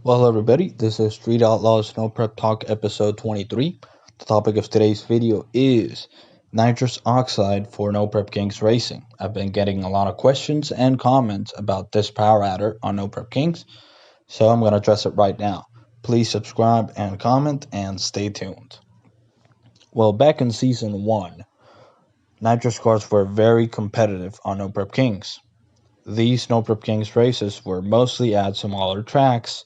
Well, hello everybody, this is Street Outlaws No Prep Talk episode 23. The topic of today's video is nitrous oxide for No Prep Kings racing. I've been getting a lot of questions and comments about this power adder on No Prep Kings, so I'm going to address it right now. Please subscribe and comment and stay tuned. Well, back in season 1, nitrous cars were very competitive on No Prep Kings. These No Prep Kings races were mostly at smaller tracks.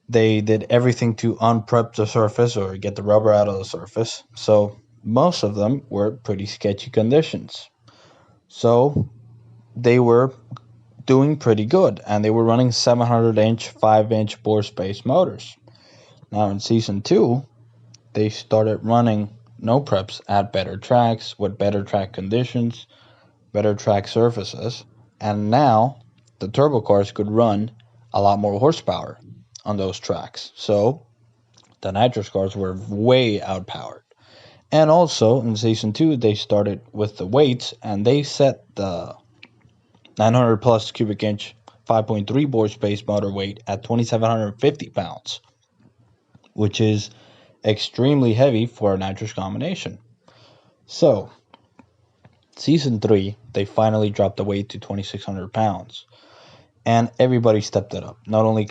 They did everything to unprep the surface or get the rubber out of the surface, so most of them were pretty sketchy conditions. So they were doing pretty good, and they were running 700-inch, 5-inch bore space motors. Now in season 2, they started running no preps at better tracks with better track conditions, better track surfaces, and now the turbo cars could run a lot more horsepower on those tracks. So the nitrous cars were way outpowered. And also in season 2 they started with the weights, and they set the 900 plus cubic inch 5.3 bore space motor weight at 2,750 pounds, which is extremely heavy for a nitrous combination. So season 3 they finally dropped the weight to 2,600 pounds, and everybody stepped it up. Not only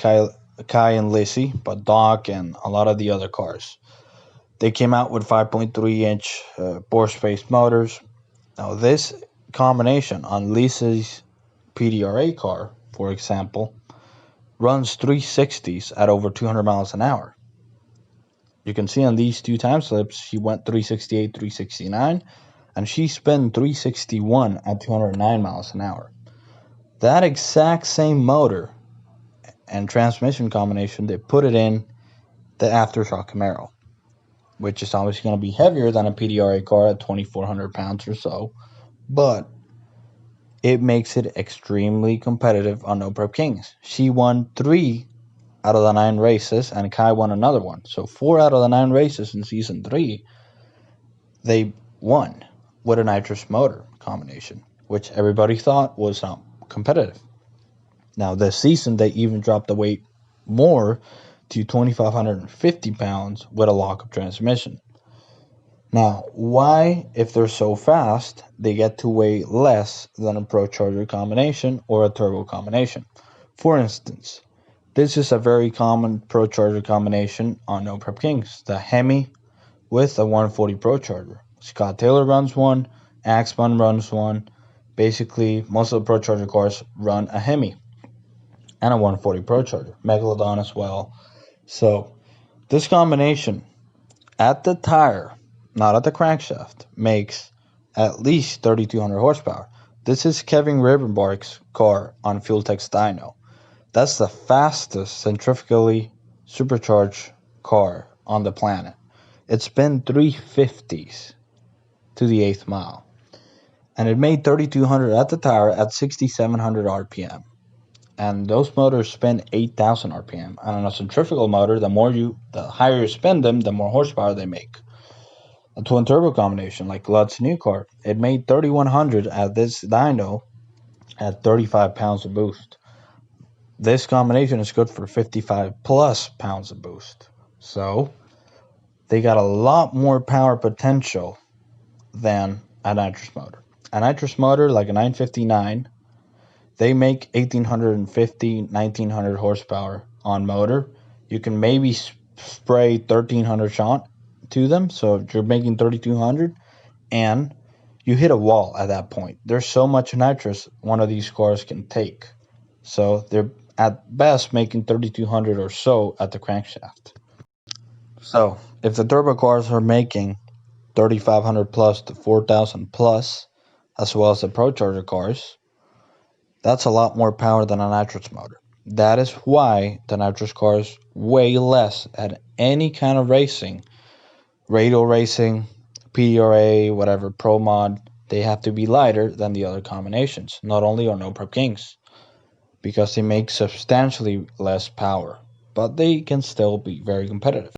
Kai and Lizzy, but Doc and a lot of the other cars. They came out with 5.3 inch bore space motors. Now this combination on Lizzy's PDRA car, for example, runs 360s at over 200 miles an hour. You can see on these two time slips, she went 368, 369, and she spun 361 at 209 miles an hour. That exact same motor and transmission combination, they put it in the Aftershock Camaro, which is obviously going to be heavier than a PDRA car at 2,400 pounds or so, but it makes it extremely competitive on No Prep Kings. She won 3 out of the 9 races, and Kai won another one. So 4 out of the 9 races in season 3, they won with a nitrous motor combination, which everybody thought was not competitive. Now this season they even dropped the weight more to 2,550 pounds with a lockup transmission. Now, why, if they're so fast, they get to weigh less than a Procharger combination or a turbo combination? For instance, this is a very common Procharger combination on No Prep Kings, the Hemi with a 140 Procharger. Scott Taylor runs one, Axman runs one. Basically, most of the Procharger cars run a Hemi and a 140 Procharger, Megalodon as well. So this combination at the tire, not at the crankshaft, makes at least 3,200 horsepower. This is Kevin Rivenbark's car on Fueltech's dyno. That's the fastest centrifugally supercharged car on the planet. It's been 350s to the 8th mile, and it made 3,200 at the tire at 6,700 RPM. And those motors spin 8,000 RPM. And on a centrifugal motor, the higher you spin them, the more horsepower they make. A twin turbo combination like Lutz's new car, it made 3,100 at this dyno at 35 pounds of boost. This combination is good for 55 plus pounds of boost. So they got a lot more power potential than a nitrous motor. A nitrous motor like a 959, they make 1,850, 1,900 horsepower on motor. You can maybe spray 1,300 shot to them. So if you're making 3,200, and you hit a wall at that point. There's so much nitrous one of these cars can take. So they're at best making 3,200 or so at the crankshaft. So if the turbo cars are making 3,500 plus to 4,000 plus, as well as the Procharger cars, that's a lot more power than a nitrous motor. That is why the nitrous cars weigh less at any kind of racing. Radial racing, PDRA, whatever, Pro Mod, they have to be lighter than the other combinations, not only on No Prep Kings, because they make substantially less power, but they can still be very competitive.